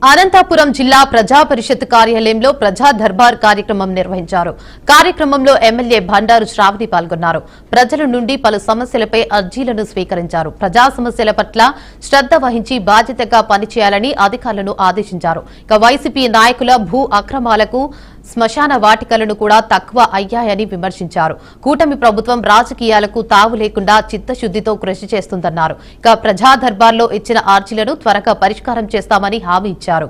అనంతపురం జిల్లా ప్రజా పరిషత్ కార్యాలయంలో ప్రజా దర్బార్ కార్యక్రమం నిర్వహించారు. కార్యక్రమంలో ఎమ్మెల్యే బండారు శ్రావణి పాల్గొన్నారు. ప్రజల నుండి పలు సమస్యలపై అర్జీలను స్వీకరించారు. ప్రజా సమస్యల పట్ల శ్రద్ధ వహించి బాధ్యతగా పనిచేయాలని అధికారులను ఆదేశించారు. ఇక వైసీపీ నాయకుల భూ అక్రమాలకు శ్మశాన వాటికలను కూడా తక్కువ అయ్యాయని విమర్శించారు. కూటమి ప్రభుత్వం రాజకీయాలకు తావు లేకుండా చిత్తశుద్దితో కృషి చేస్తుందన్నారు. ఇక ప్రజా దర్బార్లో ఇచ్చిన అర్జీలను త్వరగా పరిష్కారం చేస్తామని హామీ ఇచ్చారు.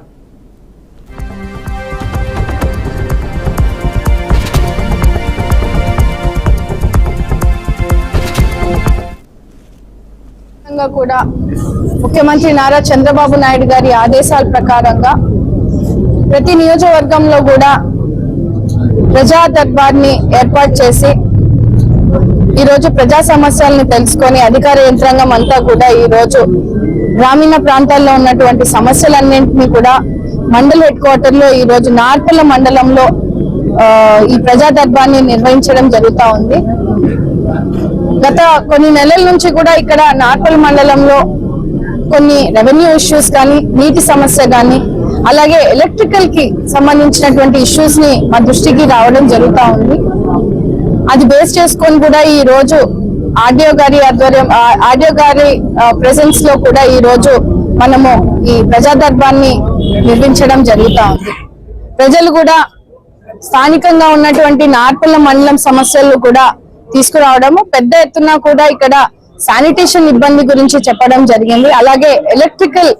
కూడా ముఖ్యమంత్రి నారా చంద్రబాబు నాయుడు గారి ఆదేశాల ప్రకారంగా ప్రతి నియోజకవర్గంలో కూడా ప్రజా దర్బార్ని ఏర్పాటు చేసి ఈరోజు ప్రజా సమస్యలను తెలుసుకొని అధికార యంత్రాంగం అంతా కూడా ఈరోజు గ్రామీణ ప్రాంతాల్లో ఉన్నటువంటి సమస్యలన్నింటినీ కూడా మండల హెడ్ క్వార్టర్ లో ఈరోజు నార్పల్ల మండలంలో ఈ ప్రజా దర్బార్ని నిర్వహించడం జరుగుతూ ఉంది. గత కొన్ని నెలల నుంచి కూడా ఇక్కడ నార్పల్ మండలంలో కొన్ని రెవెన్యూ ఇష్యూస్ కానీ, నీటి సమస్య కానీ, అలాగే ఎలక్ట్రికల్ కి సంబంధించినటువంటి ఇష్యూస్ ని మా దృష్టికి రావడం జరుగుతూ ఉంది. అది బేస్ చేసుకొని కూడా ఈ రోజు ఆర్డీఓ గారి ప్రెసెన్స్ లో కూడా ఈ రోజు మనము ఈ ప్రజా దర్బార్ని నిర్మించడం జరుగుతూ ఉంది. ప్రజలు కూడా స్థానికంగా ఉన్నటువంటి నార్పల్ల మండలం సమస్యలు కూడా తీసుకురావడము, పెద్ద ఎత్తున కూడా ఇక్కడ శానిటేషన్ ఇబ్బంది గురించి చెప్పడం జరిగింది. అలాగే ఎలక్ట్రికల్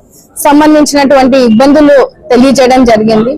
సంబంధించినటువంటి ఇబ్బందులు తెలియజేయడం జరిగింది.